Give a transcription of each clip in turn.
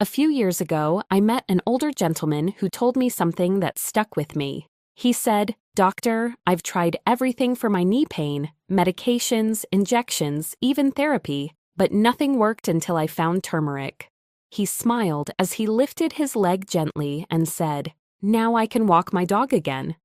A few years ago, I met an older gentleman who told me something that stuck with me. He said, "Doctor, I've tried everything for my knee pain, medications, injections, even therapy, but nothing worked until I found turmeric." He smiled as he lifted his leg gently and said, "Now I can walk my dog again."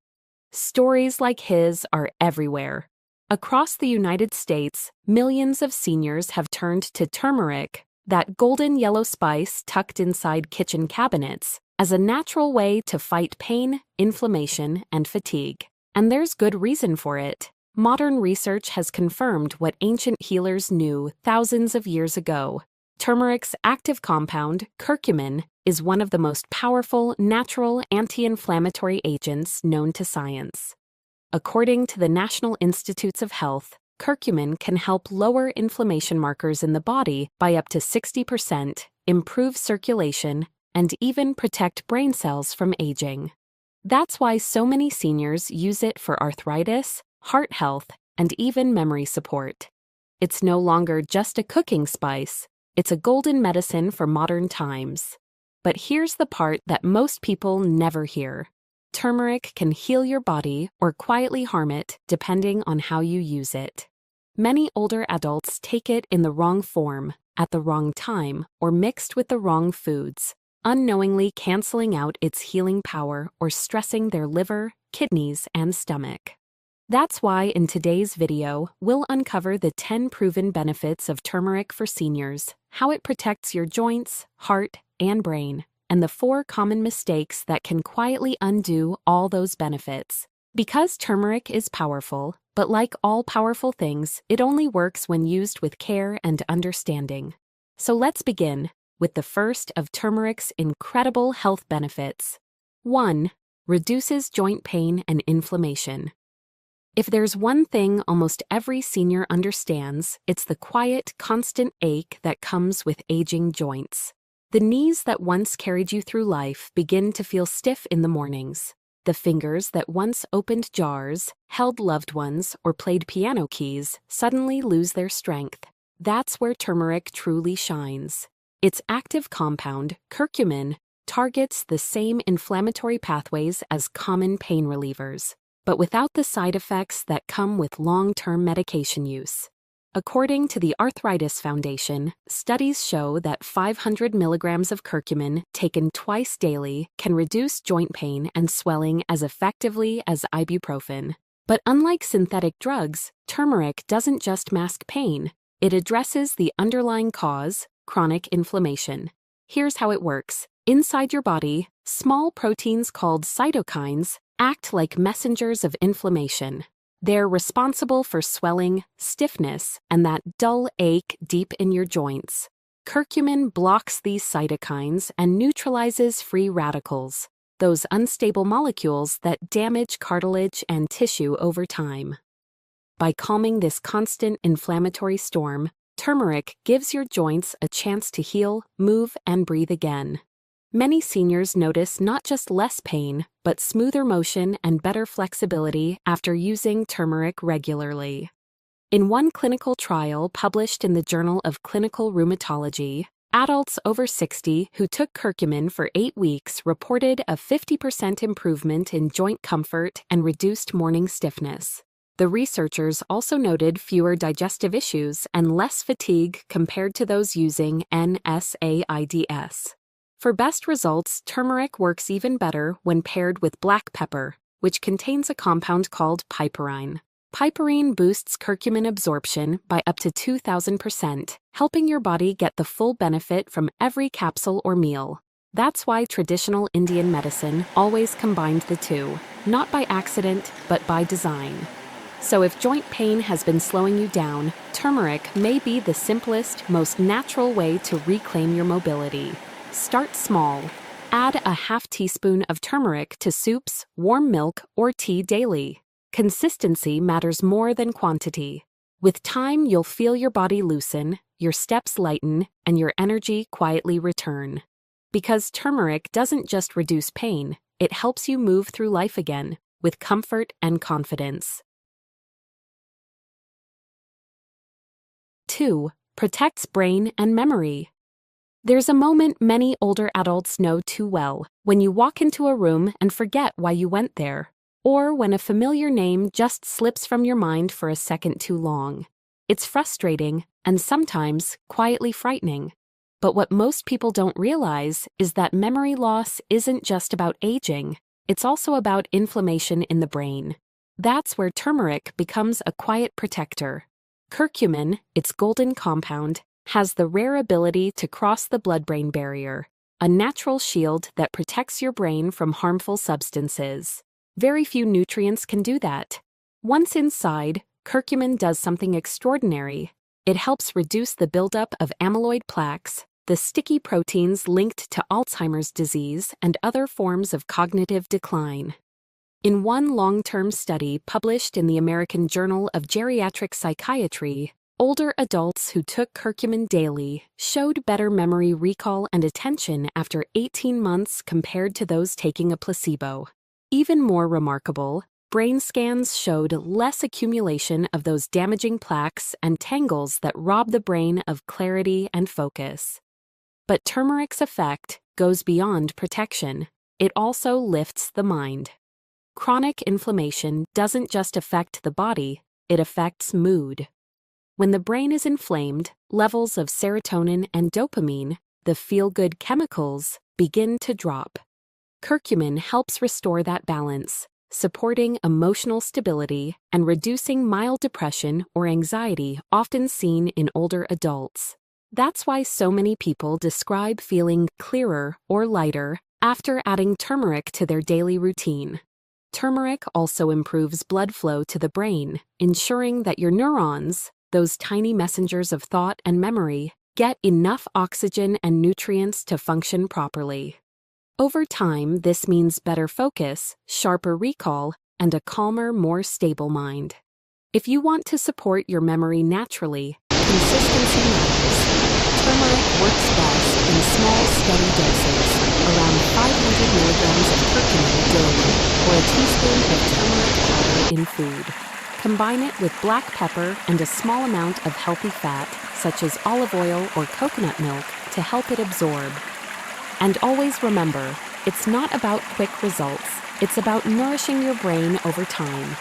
Stories like his are everywhere. Across the United States, millions of seniors have turned to turmeric, that golden yellow spice tucked inside kitchen cabinets, as a natural way to fight pain, inflammation, and fatigue. And there's good reason for it. Modern research has confirmed what ancient healers knew thousands of years ago. Turmeric's active compound, curcumin, is one of the most powerful natural anti-inflammatory agents known to science. According to the National Institutes of Health, curcumin can help lower inflammation markers in the body by up to 60%, improve circulation, and even protect brain cells from aging. That's why so many seniors use it for arthritis, heart health, and even memory support. It's no longer just a cooking spice, it's a golden medicine for modern times. But here's the part that most people never hear. Turmeric can heal your body or quietly harm it depending on how you use it. Many older adults take it in the wrong form, at the wrong time, or mixed with the wrong foods, unknowingly canceling out its healing power or stressing their liver, kidneys, and stomach. That's why in today's video, we'll uncover the 10 proven benefits of turmeric for seniors, how it protects your joints, heart, and brain, and the 4 common mistakes that can quietly undo all those benefits. Because turmeric is powerful, but like all powerful things, it only works when used with care and understanding. So let's begin with the first of turmeric's incredible health benefits. 1. Reduces joint pain and inflammation. If there's one thing almost every senior understands, it's the quiet, constant ache that comes with aging joints. The knees that once carried you through life begin to feel stiff in the mornings. The fingers that once opened jars, held loved ones, or played piano keys suddenly lose their strength. That's where turmeric truly shines. Its active compound, curcumin, targets the same inflammatory pathways as common pain relievers, but without the side effects that come with long-term medication use. According to the Arthritis Foundation, studies show that 500 milligrams of curcumin taken twice daily can reduce joint pain and swelling as effectively as ibuprofen. But unlike synthetic drugs, turmeric doesn't just mask pain, it addresses the underlying cause, chronic inflammation. Here's how it works. Inside your body, small proteins called cytokines act like messengers of inflammation. They're responsible for swelling, stiffness, and that dull ache deep in your joints. Curcumin blocks these cytokines and neutralizes free radicals, those unstable molecules that damage cartilage and tissue over time. By calming this constant inflammatory storm, turmeric gives your joints a chance to heal, move, and breathe again. Many seniors notice not just less pain, but smoother motion and better flexibility after using turmeric regularly. In one clinical trial published in the Journal of Clinical Rheumatology, adults over 60 who took curcumin for 8 weeks reported a 50% improvement in joint comfort and reduced morning stiffness. The researchers also noted fewer digestive issues and less fatigue compared to those using NSAIDs. For best results, turmeric works even better when paired with black pepper, which contains a compound called piperine. Piperine boosts curcumin absorption by up to 2,000%, helping your body get the full benefit from every capsule or meal. That's why traditional Indian medicine always combined the two, not by accident, but by design. So if joint pain has been slowing you down, turmeric may be the simplest, most natural way to reclaim your mobility. Start small. Add a half teaspoon of turmeric to soups, warm milk, or tea daily. Consistency matters more than quantity. With time, you'll feel your body loosen, your steps lighten, and your energy quietly return. Because turmeric doesn't just reduce pain, it helps you move through life again, with comfort and confidence. 2. Protects brain and memory. There's a moment many older adults know too well, when you walk into a room and forget why you went there, or when a familiar name just slips from your mind for a second too long. It's frustrating and sometimes quietly frightening. But what most people don't realize is that memory loss isn't just about aging, it's also about inflammation in the brain. That's where turmeric becomes a quiet protector. Curcumin, its golden compound, has the rare ability to cross the blood-brain barrier, a natural shield that protects your brain from harmful substances. Very few nutrients can do that. Once inside, curcumin does something extraordinary. It helps reduce the buildup of amyloid plaques, the sticky proteins linked to Alzheimer's disease and other forms of cognitive decline. In one long-term study published in the American Journal of Geriatric Psychiatry, older adults who took curcumin daily showed better memory recall and attention after 18 months compared to those taking a placebo. Even more remarkable, brain scans showed less accumulation of those damaging plaques and tangles that rob the brain of clarity and focus. But turmeric's effect goes beyond protection. It also lifts the mind. Chronic inflammation doesn't just affect the body, it affects mood. When the brain is inflamed, levels of serotonin and dopamine, the feel-good chemicals, begin to drop. Curcumin helps restore that balance, supporting emotional stability and reducing mild depression or anxiety often seen in older adults. That's why so many people describe feeling clearer or lighter after adding turmeric to their daily routine. Turmeric also improves blood flow to the brain, ensuring that your neurons, those tiny messengers of thought and memory, get enough oxygen and nutrients to function properly. Over time, this means better focus, sharper recall, and a calmer, more stable mind. If you want to support your memory naturally, consistency matters. Turmeric works best in small, steady doses, around 500 milligrams of curcumin daily, or a teaspoon of turmeric powder in food. Combine it with black pepper and a small amount of healthy fat, such as olive oil or coconut milk, to help it absorb. And always remember, it's not about quick results, it's about nourishing your brain over time.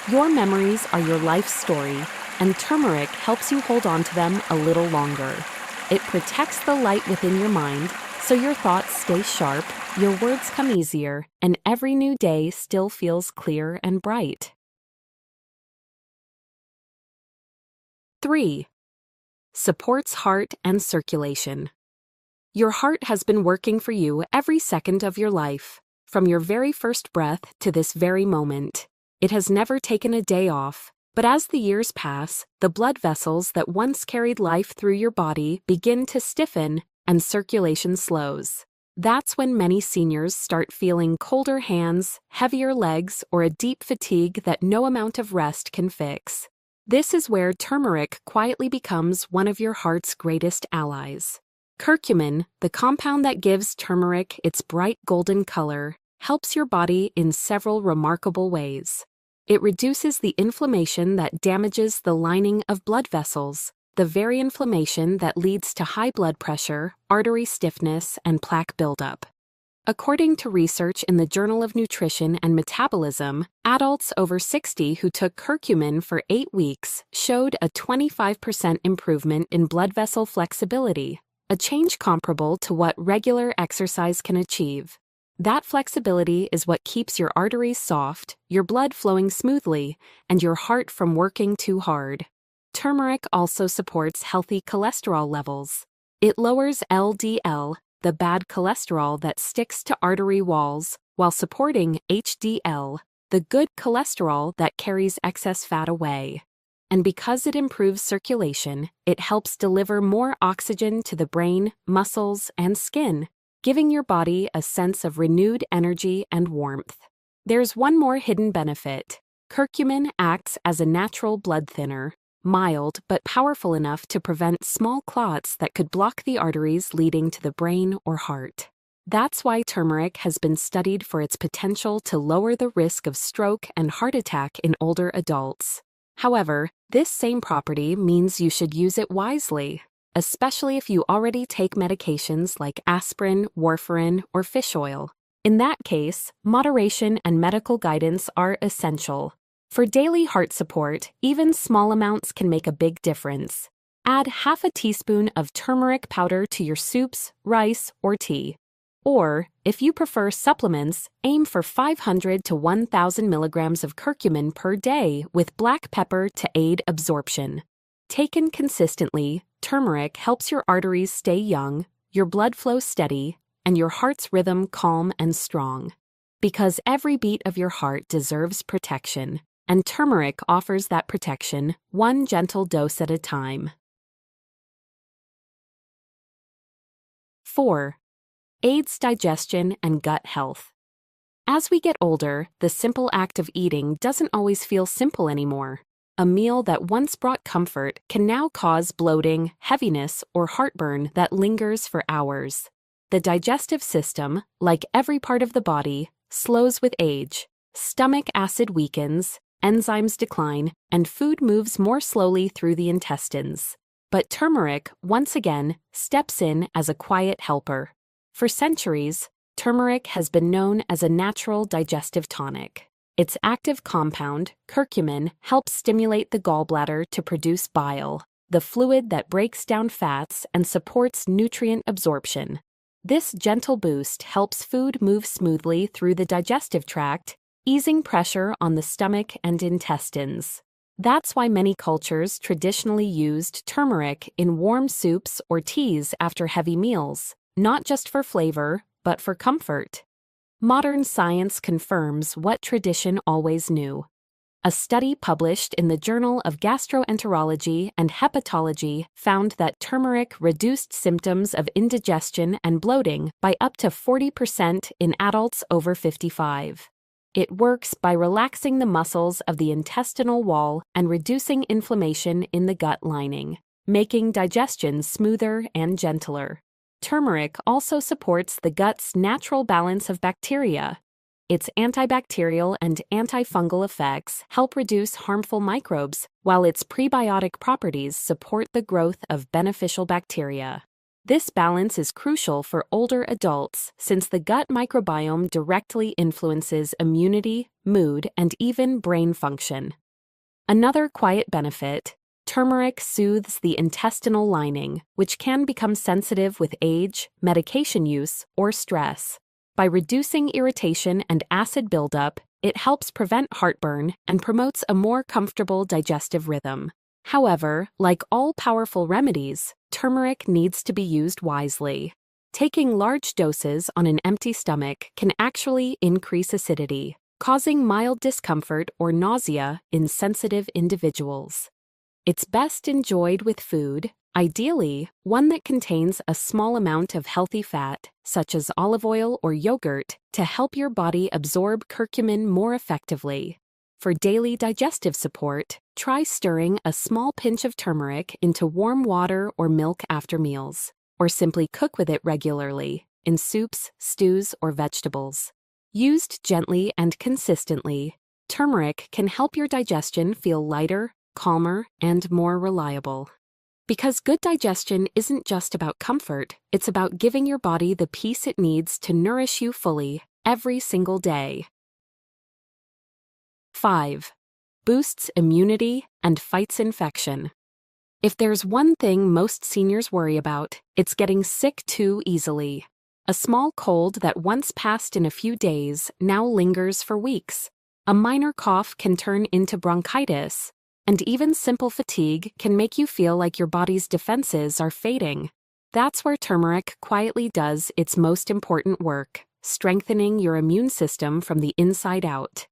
Your memories are your life story, and turmeric helps you hold on to them a little longer. It protects the light within your mind, so your thoughts stay sharp, your words come easier, and every new day still feels clear and bright. 3. Supports heart and circulation. Your heart has been working for you every second of your life, from your very first breath to this very moment. It has never taken a day off, but as the years pass, the blood vessels that once carried life through your body begin to stiffen and circulation slows. That's when many seniors start feeling colder hands, heavier legs, or a deep fatigue that no amount of rest can fix. This is where turmeric quietly becomes one of your heart's greatest allies. Curcumin, the compound that gives turmeric its bright golden color, helps your body in several remarkable ways. It reduces the inflammation that damages the lining of blood vessels, the very inflammation that leads to high blood pressure, artery stiffness, and plaque buildup. According to research in the Journal of Nutrition and Metabolism, adults over 60 who took curcumin for 8 weeks showed a 25% improvement in blood vessel flexibility, a change comparable to what regular exercise can achieve. That flexibility is what keeps your arteries soft, your blood flowing smoothly, and your heart from working too hard. Turmeric also supports healthy cholesterol levels. It lowers LDL, the bad cholesterol that sticks to artery walls, while supporting HDL, the good cholesterol that carries excess fat away. And because it improves circulation, it helps deliver more oxygen to the brain, muscles, and skin, giving your body a sense of renewed energy and warmth. There's one more hidden benefit. Curcumin acts as a natural blood thinner, mild but powerful enough to prevent small clots that could block the arteries leading to the brain or heart. That's why turmeric has been studied for its potential to lower the risk of stroke and heart attack in older adults. However, this same property means you should use it wisely. especially if you already take medications like aspirin, warfarin, or fish oil. In that case, moderation and medical guidance are essential. For daily heart support, even small amounts can make a big difference. Add half a teaspoon of turmeric powder to your soups, rice, or tea. Or, if you prefer supplements, aim for 500 to 1,000 milligrams of curcumin per day with black pepper to aid absorption. Taken consistently, turmeric helps your arteries stay young, your blood flow steady, and your heart's rhythm calm and strong. Because every beat of your heart deserves protection, and turmeric offers that protection, one gentle dose at a time. 4. Aids digestion and gut health. As we get older, the simple act of eating doesn't always feel simple anymore. A meal that once brought comfort can now cause bloating, heaviness, or heartburn that lingers for hours. The digestive system, like every part of the body, slows with age. Stomach acid weakens, enzymes decline, and food moves more slowly through the intestines. But turmeric, once again, steps in as a quiet helper. For centuries, turmeric has been known as a natural digestive tonic. Its active compound, curcumin, helps stimulate the gallbladder to produce bile, the fluid that breaks down fats and supports nutrient absorption. This gentle boost helps food move smoothly through the digestive tract, easing pressure on the stomach and intestines. That's why many cultures traditionally used turmeric in warm soups or teas after heavy meals. Not just for flavor, but for comfort. Modern science confirms what tradition always knew. A study published in the Journal of Gastroenterology and Hepatology found that turmeric reduced symptoms of indigestion and bloating by up to 40% in adults over 55. It works by relaxing the muscles of the intestinal wall and reducing inflammation in the gut lining, making digestion smoother and gentler. Turmeric also supports the gut's natural balance of bacteria. Its antibacterial and antifungal effects help reduce harmful microbes, while its prebiotic properties support the growth of beneficial bacteria. This balance is crucial for older adults since the gut microbiome directly influences immunity, mood, and even brain function. Another quiet benefit: turmeric soothes the intestinal lining, which can become sensitive with age, medication use, or stress. By reducing irritation and acid buildup, it helps prevent heartburn and promotes a more comfortable digestive rhythm. However, like all powerful remedies, turmeric needs to be used wisely. Taking large doses on an empty stomach can actually increase acidity, causing mild discomfort or nausea in sensitive individuals. It's best enjoyed with food, ideally one that contains a small amount of healthy fat, such as olive oil or yogurt, to help your body absorb curcumin more effectively. For daily digestive support, try stirring a small pinch of turmeric into warm water or milk after meals, or simply cook with it regularly, in soups, stews, or vegetables. Used gently and consistently, turmeric can help your digestion feel lighter, calmer, and more reliable. Because good digestion isn't just about comfort, it's about giving your body the peace it needs to nourish you fully every single day. 5. Boosts immunity and fights infection. If there's one thing most seniors worry about, it's getting sick too easily. A small cold that once passed in a few days now lingers for weeks. A minor cough can turn into bronchitis, and even simple fatigue can make you feel like your body's defenses are fading. That's where turmeric quietly does its most important work, strengthening your immune system from the inside out.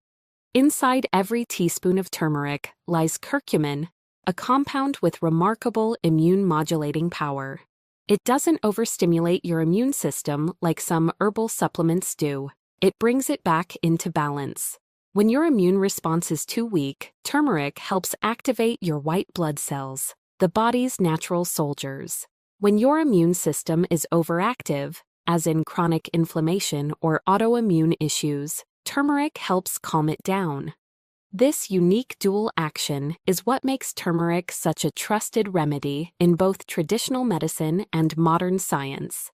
Inside every teaspoon of turmeric lies curcumin, a compound with remarkable immune-modulating power. It doesn't overstimulate your immune system like some herbal supplements do. It brings it back into balance. When your immune response is too weak, turmeric helps activate your white blood cells, the body's natural soldiers. When your immune system is overactive, as in chronic inflammation or autoimmune issues, turmeric helps calm it down. This unique dual action is what makes turmeric such a trusted remedy in both traditional medicine and modern science.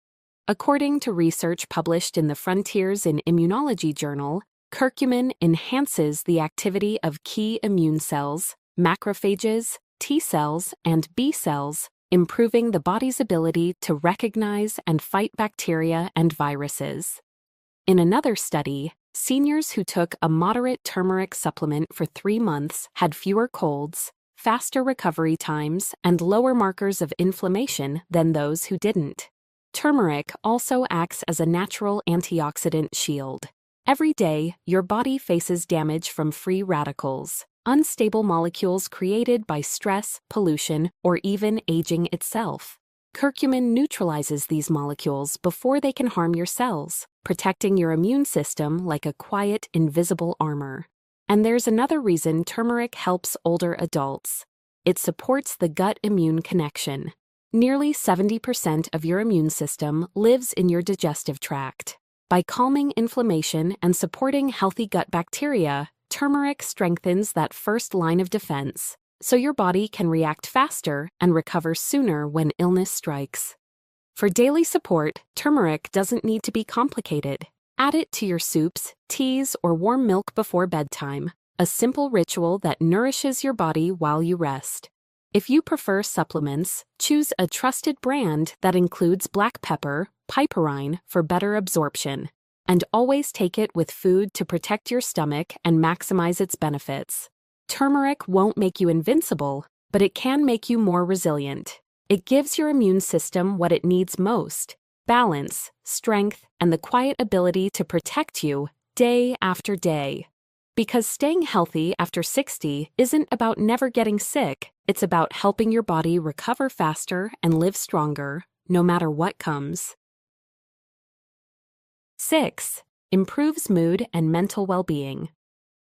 According to research published in the Frontiers in Immunology journal, curcumin enhances the activity of key immune cells, macrophages, T cells, and B cells, improving the body's ability to recognize and fight bacteria and viruses. In another study, seniors who took a moderate turmeric supplement for 3 months had fewer colds, faster recovery times, and lower markers of inflammation than those who didn't. Turmeric also acts as a natural antioxidant shield. Every day, your body faces damage from free radicals, unstable molecules created by stress, pollution, or even aging itself. Curcumin neutralizes these molecules before they can harm your cells, protecting your immune system like a quiet, invisible armor. And there's another reason turmeric helps older adults. It supports the gut immune connection. Nearly 70% of your immune system lives in your digestive tract. By calming inflammation and supporting healthy gut bacteria, turmeric strengthens that first line of defense, so your body can react faster and recover sooner when illness strikes. For daily support, turmeric doesn't need to be complicated. Add it to your soups, teas, or warm milk before bedtime, a simple ritual that nourishes your body while you rest. If you prefer supplements, choose a trusted brand that includes black pepper, piperine for better absorption, and always take it with food to protect your stomach and maximize its benefits. Turmeric won't make you invincible, but it can make you more resilient. It gives your immune system what it needs most: balance, strength, and the quiet ability to protect you day after day. Because staying healthy after 60 isn't about never getting sick, it's about helping your body recover faster and live stronger, no matter what comes. 6. Improves mood and mental well-being.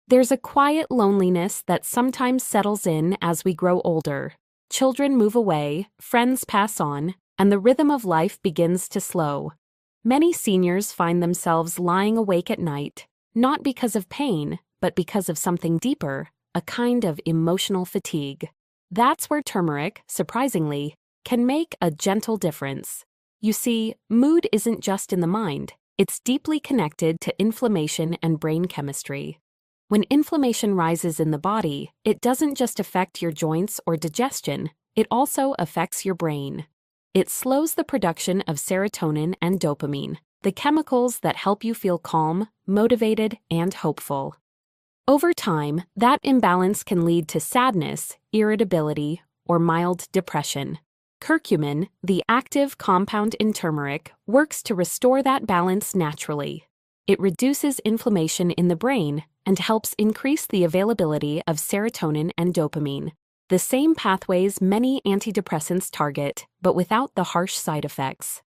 There's a quiet loneliness that sometimes settles in as we grow older. Children move away, friends pass on, and the rhythm of life begins to slow. Many seniors find themselves lying awake at night, not because of pain, but because of something deeper, a kind of emotional fatigue. That's where turmeric, surprisingly, can make a gentle difference. You see, mood isn't just in the mind, it's deeply connected to inflammation and brain chemistry. When inflammation rises in the body, it doesn't just affect your joints or digestion, it also affects your brain. It slows the production of serotonin and dopamine, the chemicals that help you feel calm, motivated, and hopeful. Over time, that imbalance can lead to sadness, irritability, or mild depression. Curcumin, the active compound in turmeric, works to restore that balance naturally. It reduces inflammation in the brain and helps increase the availability of serotonin and dopamine, the same pathways many antidepressants target, but without the harsh side effects.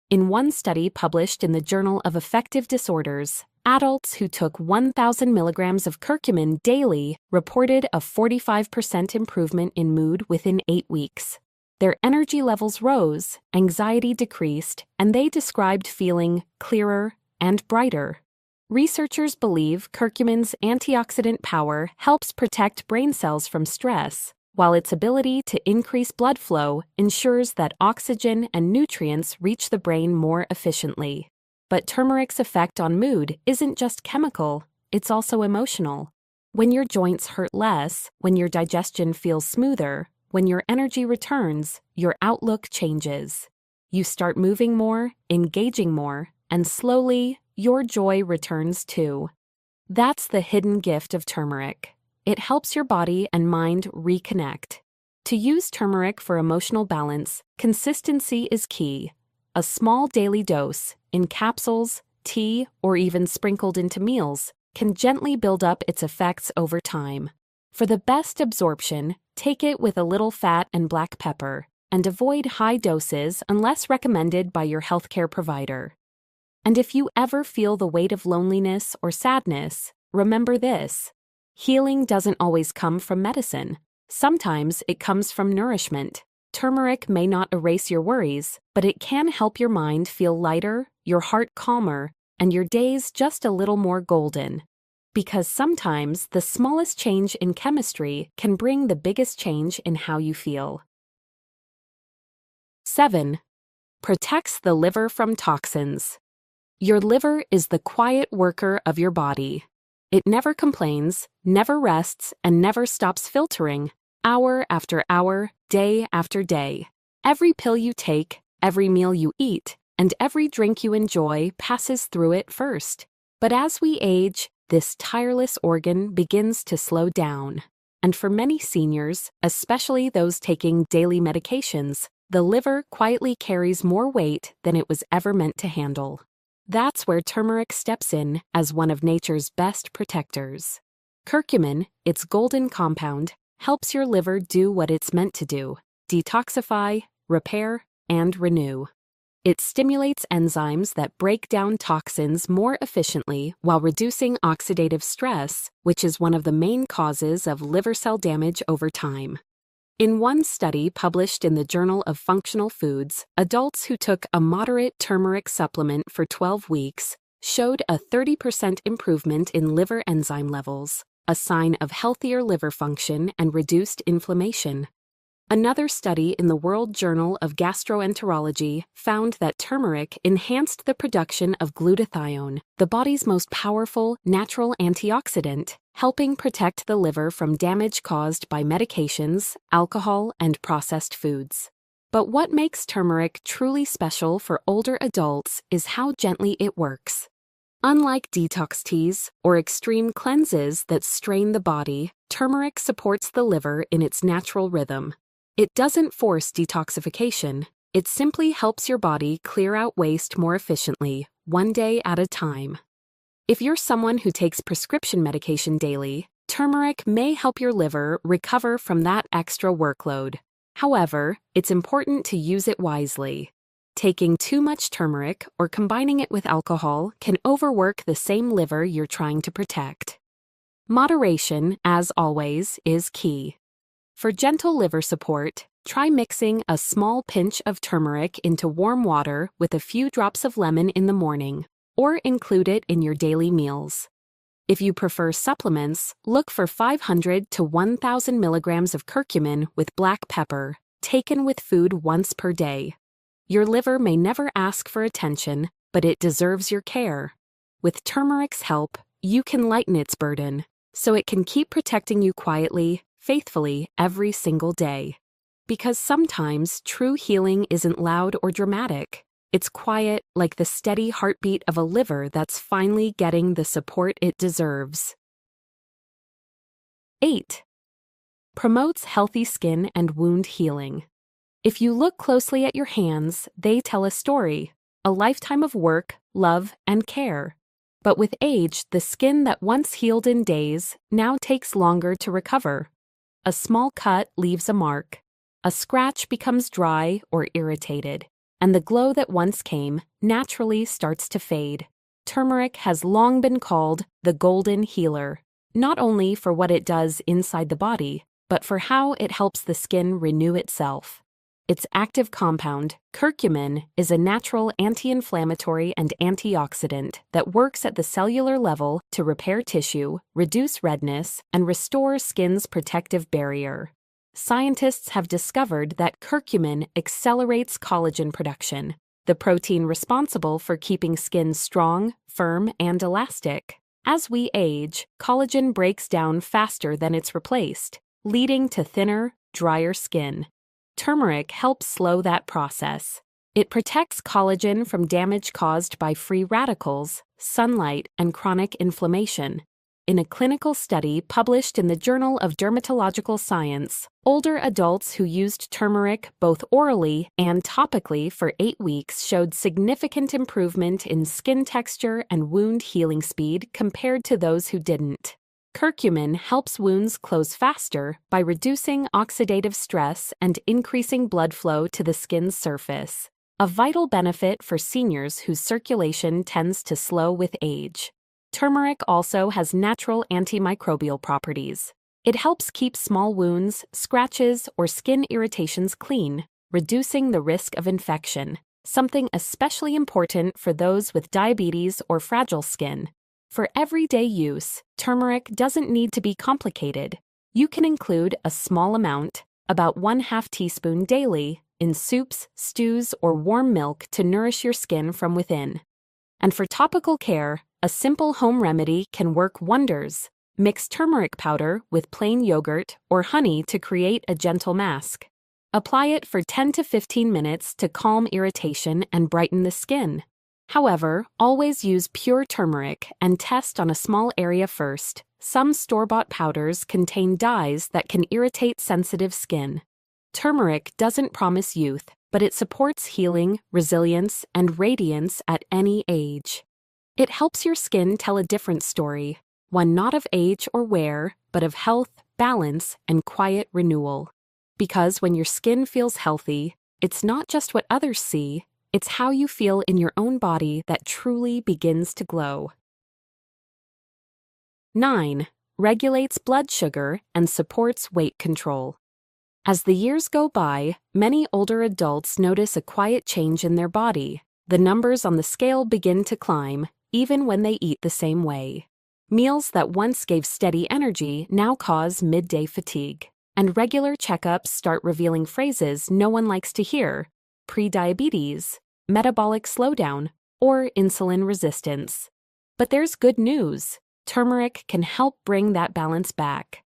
In one study published in the Journal of Affective Disorders, adults who took 1,000 milligrams of curcumin daily reported a 45% improvement in mood within 8 weeks. Their energy levels rose, anxiety decreased, and they described feeling clearer and brighter. Researchers believe curcumin's antioxidant power helps protect brain cells from stress, while its ability to increase blood flow ensures that oxygen and nutrients reach the brain more efficiently. But turmeric's effect on mood isn't just chemical, it's also emotional. When your joints hurt less, when your digestion feels smoother, when your energy returns, your outlook changes. You start moving more, engaging more, and slowly, your joy returns too. That's the hidden gift of turmeric. It helps your body and mind reconnect. To use turmeric for emotional balance, consistency is key. A small daily dose, in capsules, tea, or even sprinkled into meals, can gently build up its effects over time. For the best absorption, take it with a little fat and black pepper, and avoid high doses unless recommended by your healthcare provider. And if you ever feel the weight of loneliness or sadness, remember this: healing doesn't always come from medicine. Sometimes it comes from nourishment. Turmeric may not erase your worries, but it can help your mind feel lighter, your heart calmer, and your days just a little more golden. Because sometimes the smallest change in chemistry can bring the biggest change in how you feel. 7. Protects the liver from toxins. Your liver is the quiet worker of your body. It never complains, never rests, and never stops filtering, hour after hour, day after day. Every pill you take, every meal you eat, and every drink you enjoy passes through it first. But as we age, this tireless organ begins to slow down. And for many seniors, especially those taking daily medications, the liver quietly carries more weight than it was ever meant to handle. That's where turmeric steps in as one of nature's best protectors. Curcumin, its golden compound, helps your liver do what it's meant to do: detoxify, repair, and renew. It stimulates enzymes that break down toxins more efficiently while reducing oxidative stress, which is one of the main causes of liver cell damage over time. In one study published in the Journal of Functional Foods, adults who took a moderate turmeric supplement for 12 weeks showed a 30% improvement in liver enzyme levels, a sign of healthier liver function and reduced inflammation. Another study in the World Journal of Gastroenterology found that turmeric enhanced the production of glutathione, the body's most powerful natural antioxidant, helping protect the liver from damage caused by medications, alcohol, and processed foods. But what makes turmeric truly special for older adults is how gently it works. Unlike detox teas or extreme cleanses that strain the body, turmeric supports the liver in its natural rhythm. It doesn't force detoxification, it simply helps your body clear out waste more efficiently, one day at a time. If you're someone who takes prescription medication daily, turmeric may help your liver recover from that extra workload. However, it's important to use it wisely. Taking too much turmeric or combining it with alcohol can overwork the same liver you're trying to protect. Moderation, as always, is key. For gentle liver support, try mixing a small pinch of turmeric into warm water with a few drops of lemon in the morning, or include it in your daily meals. If you prefer supplements, look for 500 to 1,000 milligrams of curcumin with black pepper, taken with food once per day. Your liver may never ask for attention, but it deserves your care. With turmeric's help, you can lighten its burden, so it can keep protecting you quietly, faithfully every single day. Because sometimes true healing isn't loud or dramatic. It's quiet, like the steady heartbeat of a liver that's finally getting the support it deserves. 8. Promotes healthy skin and wound healing. If you look closely at your hands, they tell a story, a lifetime of work, love, and care. But with age, the skin that once healed in days now takes longer to recover. A small cut leaves a mark. A scratch becomes dry or irritated, and the glow that once came naturally starts to fade. Turmeric has long been called the golden healer, not only for what it does inside the body, but for how it helps the skin renew itself. Its active compound, curcumin, is a natural anti-inflammatory and antioxidant that works at the cellular level to repair tissue, reduce redness, and restore skin's protective barrier. Scientists have discovered that curcumin accelerates collagen production, the protein responsible for keeping skin strong, firm, and elastic. As we age, collagen breaks down faster than it's replaced, leading to thinner, drier skin. Turmeric helps slow that process. It protects collagen from damage caused by free radicals, sunlight, and chronic inflammation. In a clinical study published in the Journal of Dermatological Science, older adults who used turmeric both orally and topically for 8 weeks showed significant improvement in skin texture and wound healing speed compared to those who didn't. Curcumin helps wounds close faster by reducing oxidative stress and increasing blood flow to the skin's surface, a vital benefit for seniors whose circulation tends to slow with age. Turmeric also has natural antimicrobial properties. It helps keep small wounds, scratches, or skin irritations clean, reducing the risk of infection, something especially important for those with diabetes or fragile skin. For everyday use, turmeric doesn't need to be complicated. You can include a small amount, about 1/2 teaspoon daily, in soups, stews, or warm milk to nourish your skin from within. And for topical care, a simple home remedy can work wonders. Mix turmeric powder with plain yogurt or honey to create a gentle mask. Apply it for 10 to 15 minutes to calm irritation and brighten the skin. However, always use pure turmeric and test on a small area first. Some store-bought powders contain dyes that can irritate sensitive skin. Turmeric doesn't promise youth, but it supports healing, resilience, and radiance at any age. It helps your skin tell a different story, one not of age or wear, but of health, balance, and quiet renewal. Because when your skin feels healthy, it's not just what others see, it's how you feel in your own body that truly begins to glow. 9. Regulates blood sugar and supports weight control. As the years go by, many older adults notice a quiet change in their body. The numbers on the scale begin to climb, even when they eat the same way. Meals that once gave steady energy now cause midday fatigue. And regular checkups start revealing phrases no one likes to hear: prediabetes, metabolic slowdown, or insulin resistance. But there's good news. Turmeric can help bring that balance back.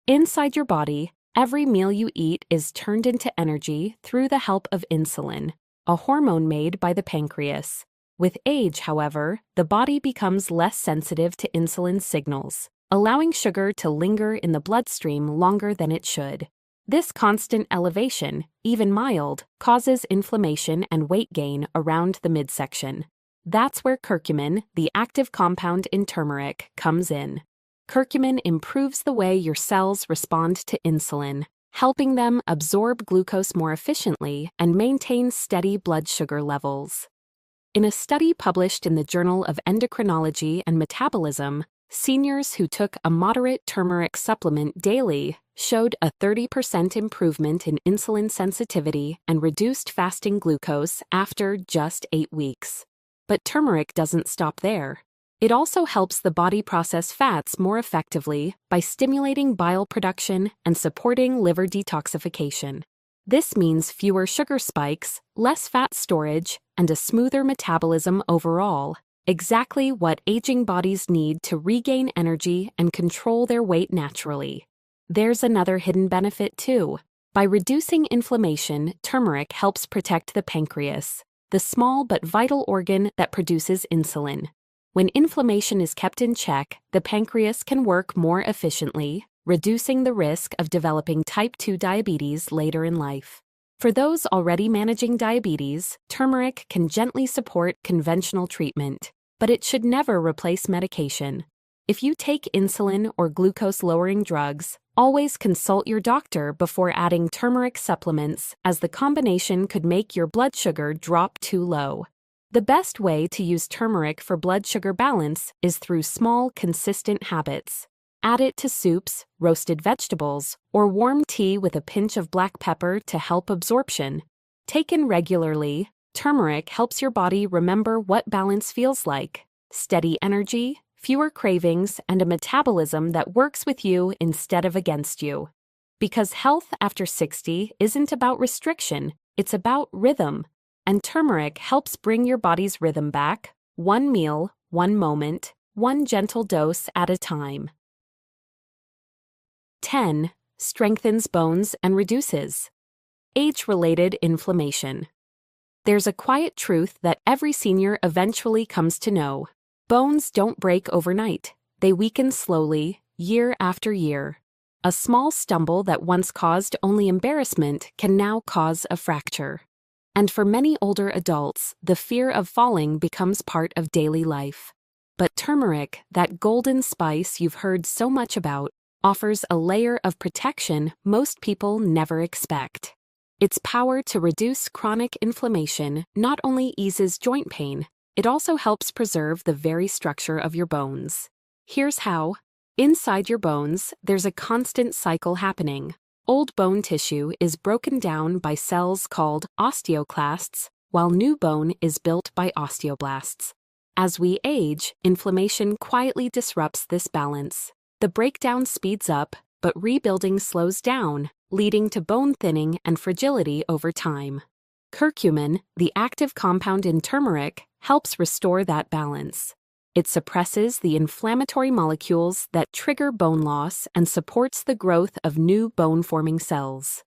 Inside your body, every meal you eat is turned into energy through the help of insulin, a hormone made by the pancreas. With age, however, the body becomes less sensitive to insulin signals, allowing sugar to linger in the bloodstream longer than it should. This constant elevation, even mild, causes inflammation and weight gain around the midsection. That's where curcumin, the active compound in turmeric, comes in. Curcumin improves the way your cells respond to insulin, helping them absorb glucose more efficiently and maintain steady blood sugar levels. In a study published in the Journal of Endocrinology and Metabolism, seniors who took a moderate turmeric supplement daily showed a 30% improvement in insulin sensitivity and reduced fasting glucose after just 8 weeks. But turmeric doesn't stop there. It also helps the body process fats more effectively by stimulating bile production and supporting liver detoxification. This means fewer sugar spikes, less fat storage, and a smoother metabolism overall. Exactly what aging bodies need to regain energy and control their weight naturally. There's another hidden benefit too. By reducing inflammation, turmeric helps protect the pancreas, the small but vital organ that produces insulin. When inflammation is kept in check, the pancreas can work more efficiently, reducing the risk of developing type 2 diabetes later in life. For those already managing diabetes, turmeric can gently support conventional treatment, but it should never replace medication. If you take insulin or glucose-lowering drugs, always consult your doctor before adding turmeric supplements, as the combination could make your blood sugar drop too low. The best way to use turmeric for blood sugar balance is through small, consistent habits. Add it to soups, roasted vegetables, or warm tea with a pinch of black pepper to help absorption. Taken regularly, turmeric helps your body remember what balance feels like: steady energy, fewer cravings, and a metabolism that works with you instead of against you. Because health after 60 isn't about restriction, it's about rhythm. And turmeric helps bring your body's rhythm back, one meal, one moment, one gentle dose at a time. 10. Strengthens bones and reduces age-related inflammation. There's a quiet truth that every senior eventually comes to know. Bones don't break overnight. They weaken slowly, year after year. A small stumble that once caused only embarrassment can now cause a fracture. And for many older adults, the fear of falling becomes part of daily life. But turmeric, that golden spice you've heard so much about, offers a layer of protection most people never expect. Its power to reduce chronic inflammation not only eases joint pain, it also helps preserve the very structure of your bones. Here's how. Inside your bones, there's a constant cycle happening. Old bone tissue is broken down by cells called osteoclasts, while new bone is built by osteoblasts. As we age, inflammation quietly disrupts this balance. The breakdown speeds up, but rebuilding slows down, leading to bone thinning and fragility over time. Curcumin, the active compound in turmeric, helps restore that balance. It suppresses the inflammatory molecules that trigger bone loss and supports the growth of new bone-forming cells.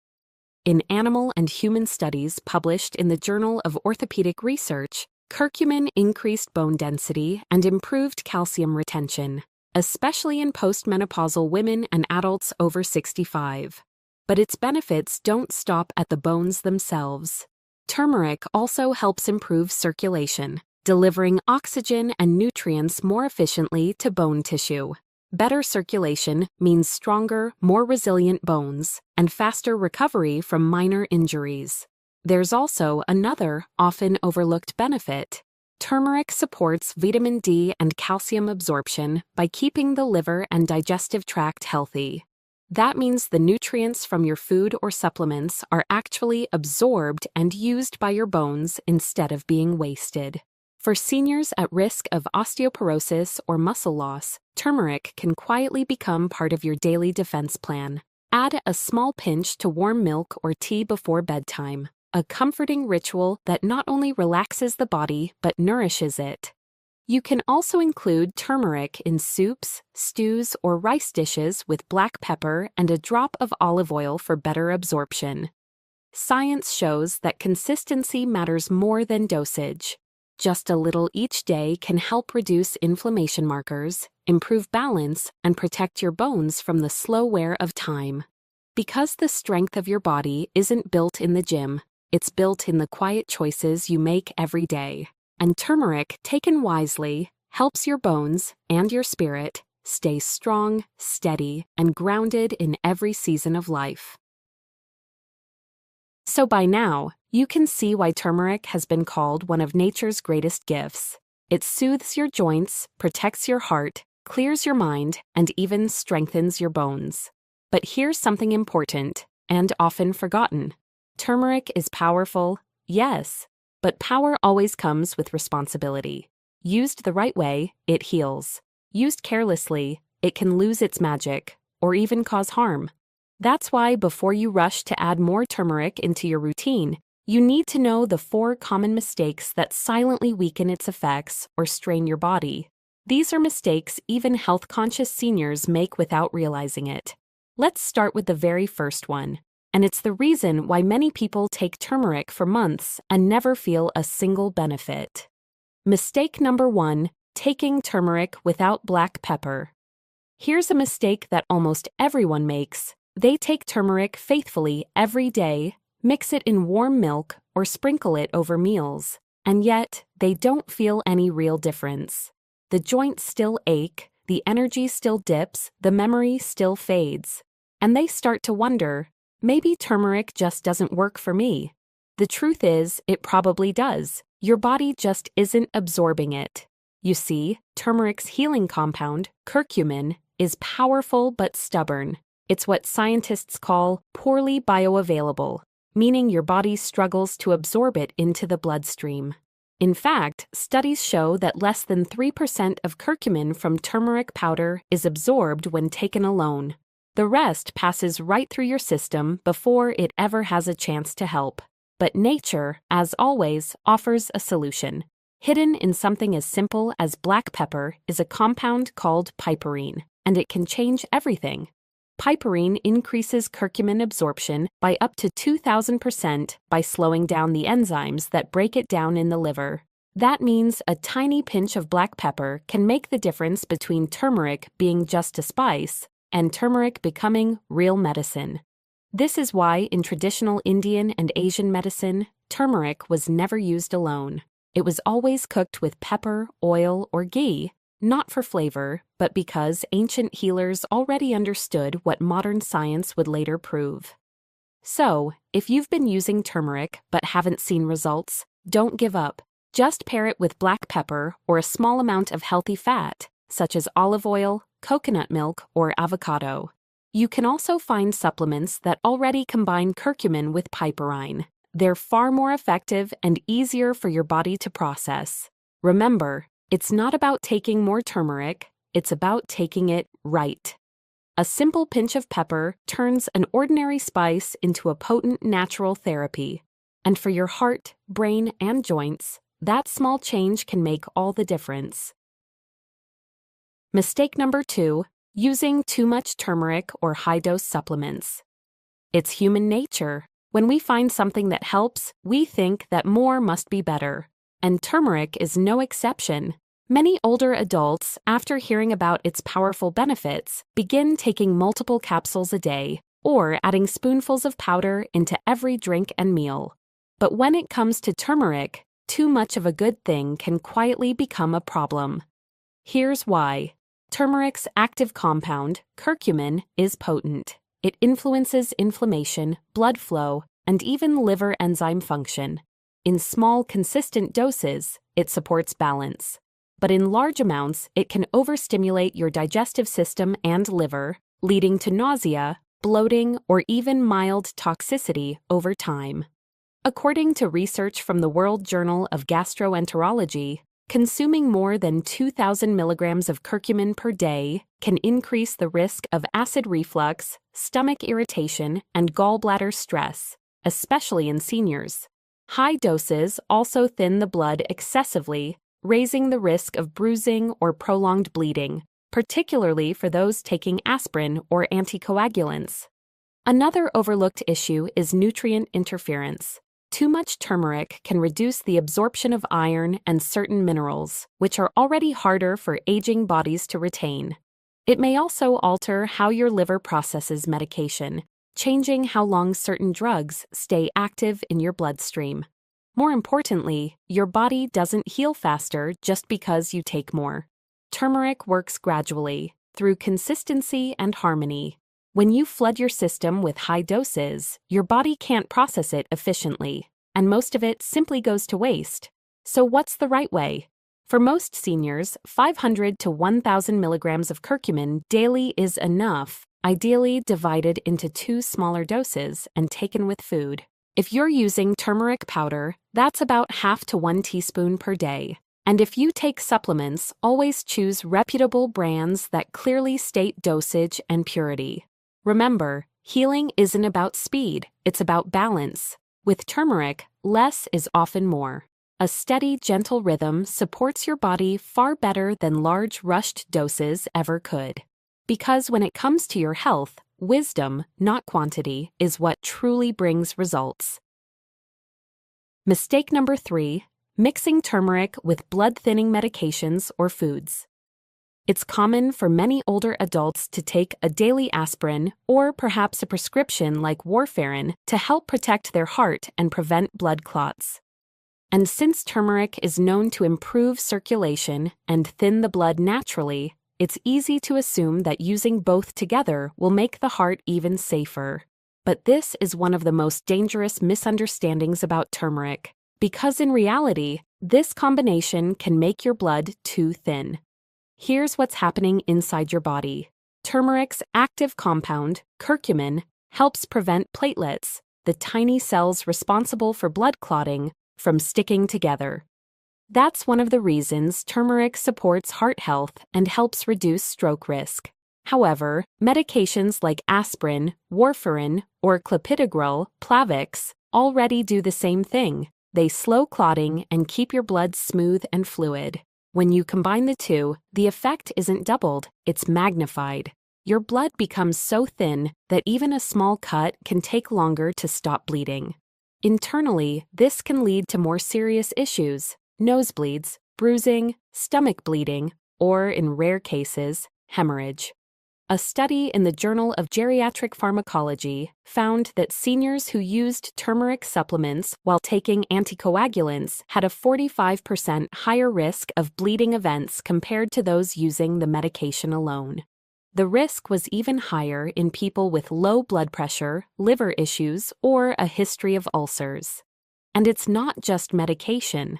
In animal and human studies published in the Journal of Orthopedic Research, curcumin increased bone density and improved calcium retention, especially in postmenopausal women and adults over 65. But its benefits don't stop at the bones themselves. Turmeric also helps improve circulation, delivering oxygen and nutrients more efficiently to bone tissue. Better circulation means stronger, more resilient bones and faster recovery from minor injuries. There's also another, often overlooked benefit. Turmeric supports vitamin D and calcium absorption by keeping the liver and digestive tract healthy. That means the nutrients from your food or supplements are actually absorbed and used by your bones instead of being wasted. For seniors at risk of osteoporosis or muscle loss, turmeric can quietly become part of your daily defense plan. Add a small pinch to warm milk or tea before bedtime, a comforting ritual that not only relaxes the body but nourishes it. You can also include turmeric in soups, stews, or rice dishes with black pepper and a drop of olive oil for better absorption. Science shows that consistency matters more than dosage. Just a little each day can help reduce inflammation markers, improve balance, and protect your bones from the slow wear of time. Because the strength of your body isn't built in the gym, it's built in the quiet choices you make every day. And turmeric, taken wisely, helps your bones and your spirit stay strong, steady, and grounded in every season of life. So by now, you can see why turmeric has been called one of nature's greatest gifts. It soothes your joints, protects your heart, clears your mind, and even strengthens your bones. But here's something important, and often forgotten. Turmeric is powerful, yes, but power always comes with responsibility. Used the right way, it heals. Used carelessly, it can lose its magic, or even cause harm. That's why before you rush to add more turmeric into your routine, you need to know the 4 common mistakes that silently weaken its effects or strain your body. These are mistakes even health-conscious seniors make without realizing it. Let's start with the very first one. And it's the reason why many people take turmeric for months and never feel a single benefit. Mistake number 1, taking turmeric without black pepper. Here's a mistake that almost everyone makes. They take turmeric faithfully every day, mix it in warm milk, or sprinkle it over meals, and yet they don't feel any real difference. The joints still ache, the energy still dips, the memory still fades, and they start to wonder, maybe turmeric just doesn't work for me. The truth is, it probably does. Your body just isn't absorbing it. You see, turmeric's healing compound, curcumin, is powerful but stubborn. It's what scientists call poorly bioavailable, meaning your body struggles to absorb it into the bloodstream. In fact, studies show that less than 3% of curcumin from turmeric powder is absorbed when taken alone. The rest passes right through your system before it ever has a chance to help. But nature, as always, offers a solution. Hidden in something as simple as black pepper is a compound called piperine, and it can change everything. Piperine increases curcumin absorption by up to 2,000% by slowing down the enzymes that break it down in the liver. That means a tiny pinch of black pepper can make the difference between turmeric being just a spice and turmeric becoming real medicine. This is why in traditional Indian and Asian medicine, turmeric was never used alone. It was always cooked with pepper, oil, or ghee, not for flavor, but because ancient healers already understood what modern science would later prove. So, if you've been using turmeric but haven't seen results, don't give up. Just pair it with black pepper or a small amount of healthy fat, such as olive oil, coconut milk, or avocado. You can also find supplements that already combine curcumin with piperine. They're far more effective and easier for your body to process. Remember, It's not about taking more turmeric, it's about taking it right. A simple pinch of pepper turns an ordinary spice into a potent natural therapy. And for your heart, brain, and joints, that small change can make all the difference. Mistake number 2, using too much turmeric or high-dose supplements. It's human nature. When we find something that helps, we think that more must be better. And turmeric is no exception. Many older adults, after hearing about its powerful benefits, begin taking multiple capsules a day or adding spoonfuls of powder into every drink and meal. But when it comes to turmeric, too much of a good thing can quietly become a problem. Here's why. Turmeric's active compound, curcumin, is potent. It influences inflammation, blood flow, and even liver enzyme function. In small, consistent doses, it supports balance. But in large amounts, it can overstimulate your digestive system and liver, leading to nausea, bloating, or even mild toxicity over time. According to research from the World Journal of Gastroenterology, consuming more than 2,000 milligrams of curcumin per day can increase the risk of acid reflux, stomach irritation, and gallbladder stress, especially in seniors. High doses also thin the blood excessively, raising the risk of bruising or prolonged bleeding, particularly for those taking aspirin or anticoagulants. Another overlooked issue is nutrient interference. Too much turmeric can reduce the absorption of iron and certain minerals, which are already harder for aging bodies to retain. It may also alter how your liver processes medication, changing how long certain drugs stay active in your bloodstream. More importantly, your body doesn't heal faster just because you take more. Turmeric works gradually, through consistency and harmony. When you flood your system with high doses, your body can't process it efficiently, and most of it simply goes to waste. So what's the right way? For most seniors, 500 to 1,000 milligrams of curcumin daily is enough, ideally divided into 2 smaller doses and taken with food. If you're using turmeric powder, that's about half to 1 teaspoon per day. And if you take supplements, always choose reputable brands that clearly state dosage and purity. Remember, healing isn't about speed, it's about balance. With turmeric, less is often more. A steady, gentle rhythm supports your body far better than large, rushed doses ever could. Because when it comes to your health, wisdom, not quantity, is what truly brings results. Mistake number 3, mixing turmeric with blood-thinning medications or foods. It's common for many older adults to take a daily aspirin or perhaps a prescription like warfarin to help protect their heart and prevent blood clots. And since turmeric is known to improve circulation and thin the blood naturally, it's easy to assume that using both together will make the heart even safer. But this is one of the most dangerous misunderstandings about turmeric, because in reality, this combination can make your blood too thin. Here's what's happening inside your body. Turmeric's active compound, curcumin, helps prevent platelets, the tiny cells responsible for blood clotting, from sticking together. That's one of the reasons turmeric supports heart health and helps reduce stroke risk. However, medications like aspirin, warfarin, or clopidogrel, Plavix, already do the same thing. They slow clotting and keep your blood smooth and fluid. When you combine the two, the effect isn't doubled, it's magnified. Your blood becomes so thin that even a small cut can take longer to stop bleeding. Internally, this can lead to more serious issues: nosebleeds, bruising, stomach bleeding, or, in rare cases, hemorrhage. A study in the Journal of Geriatric Pharmacology found that seniors who used turmeric supplements while taking anticoagulants had a 45% higher risk of bleeding events compared to those using the medication alone. The risk was even higher in people with low blood pressure, liver issues, or a history of ulcers. And it's not just medication.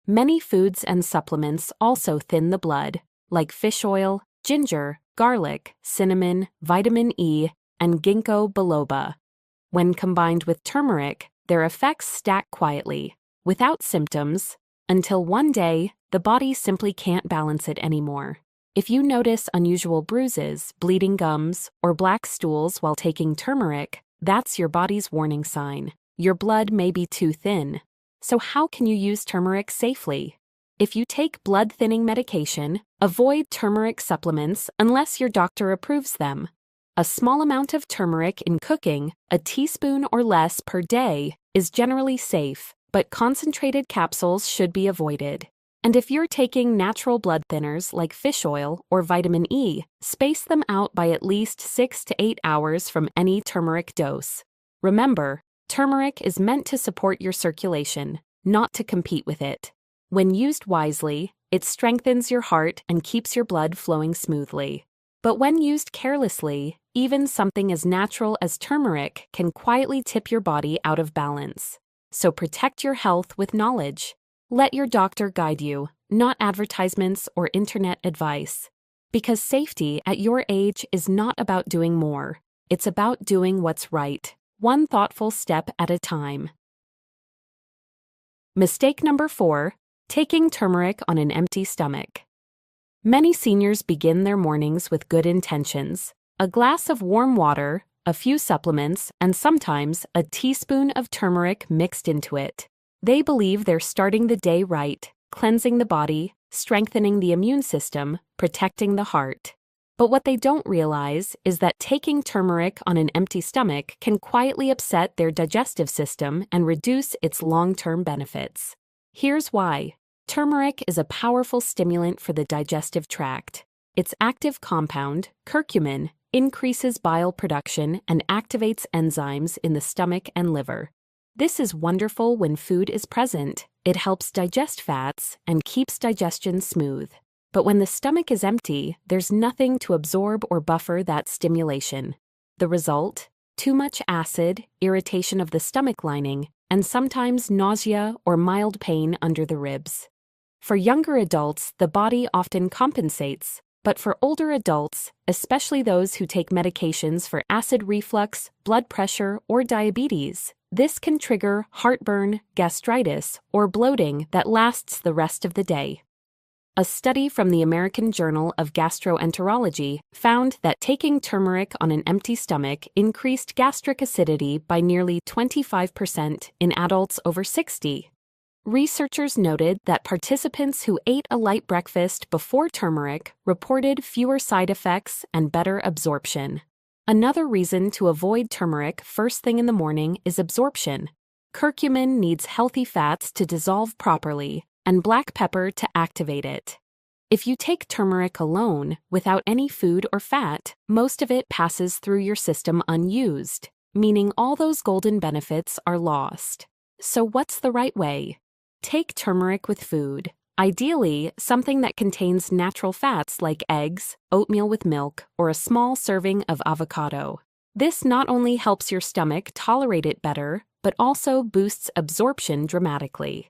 Many foods and supplements also thin the blood, like fish oil, ginger, garlic, cinnamon, vitamin E, and ginkgo biloba. When combined with turmeric, their effects stack quietly, without symptoms, until one day, the body simply can't balance it anymore. If you notice unusual bruises, bleeding gums, or black stools while taking turmeric, that's your body's warning sign. Your blood may be too thin. So how can you use turmeric safely? If you take blood-thinning medication, avoid turmeric supplements unless your doctor approves them. A small amount of turmeric in cooking, a teaspoon or less per day, is generally safe, but concentrated capsules should be avoided. And if you're taking natural blood thinners like fish oil or vitamin E, space them out by at least 6 to 8 hours from any turmeric dose. Remember, turmeric is meant to support your circulation, not to compete with it. When used wisely, it strengthens your heart and keeps your blood flowing smoothly. But when used carelessly, even something as natural as turmeric can quietly tip your body out of balance. So protect your health with knowledge. Let your doctor guide you, not advertisements or internet advice. Because safety at your age is not about doing more. It's about doing what's right, one thoughtful step at a time. Mistake number 4, taking turmeric on an empty stomach. Many seniors begin their mornings with good intentions. A glass of warm water, a few supplements, and sometimes a teaspoon of turmeric mixed into it. They believe they're starting the day right, cleansing the body, strengthening the immune system, protecting the heart. But what they don't realize is that taking turmeric on an empty stomach can quietly upset their digestive system and reduce its long-term benefits. Here's why. Turmeric is a powerful stimulant for the digestive tract. Its active compound, curcumin, increases bile production and activates enzymes in the stomach and liver. This is wonderful when food is present. It helps digest fats and keeps digestion smooth. But when the stomach is empty, there's nothing to absorb or buffer that stimulation. The result? Too much acid, irritation of the stomach lining, and sometimes nausea or mild pain under the ribs. For younger adults, the body often compensates, but for older adults, especially those who take medications for acid reflux, blood pressure, or diabetes, this can trigger heartburn, gastritis, or bloating that lasts the rest of the day. A study from the American Journal of Gastroenterology found that taking turmeric on an empty stomach increased gastric acidity by nearly 25% in adults over 60. Researchers noted that participants who ate a light breakfast before turmeric reported fewer side effects and better absorption. Another reason to avoid turmeric first thing in the morning is absorption. Curcumin needs healthy fats to dissolve properly, and black pepper to activate it. If you take turmeric alone, without any food or fat, most of it passes through your system unused, meaning all those golden benefits are lost. So what's the right way? Take turmeric with food. Ideally, something that contains natural fats like eggs, oatmeal with milk, or a small serving of avocado. This not only helps your stomach tolerate it better, but also boosts absorption dramatically.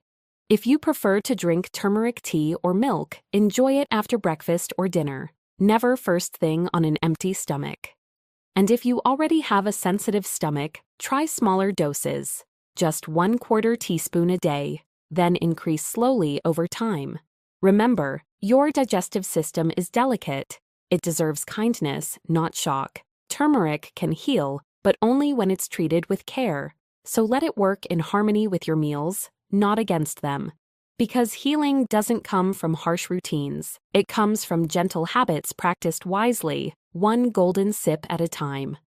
If you prefer to drink turmeric tea or milk, enjoy it after breakfast or dinner, never first thing on an empty stomach. And if you already have a sensitive stomach, try smaller doses, just 1/4 teaspoon a day. Then increase slowly over time. Remember, your digestive system is delicate. It deserves kindness, not shock. Turmeric can heal, but only when it's treated with care. So let it work in harmony with your meals, not against them. Because healing doesn't come from harsh routines. It comes from gentle habits practiced wisely, one golden sip at a time.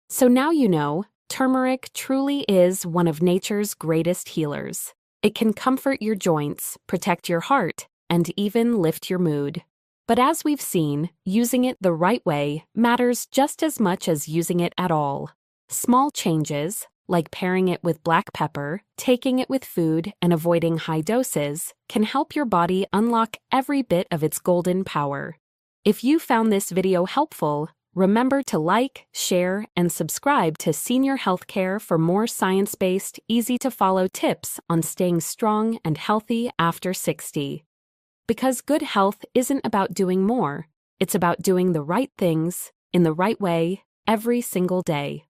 So now you know, turmeric truly is one of nature's greatest healers. It can comfort your joints, protect your heart, and even lift your mood. But as we've seen, using it the right way matters just as much as using it at all. Small changes, like pairing it with black pepper, taking it with food, and avoiding high doses, can help your body unlock every bit of its golden power. If you found this video helpful, remember to like, share, and subscribe to Senior Healthcare for more science-based, easy-to-follow tips on staying strong and healthy after 60. Because good health isn't about doing more, it's about doing the right things, in the right way, every single day.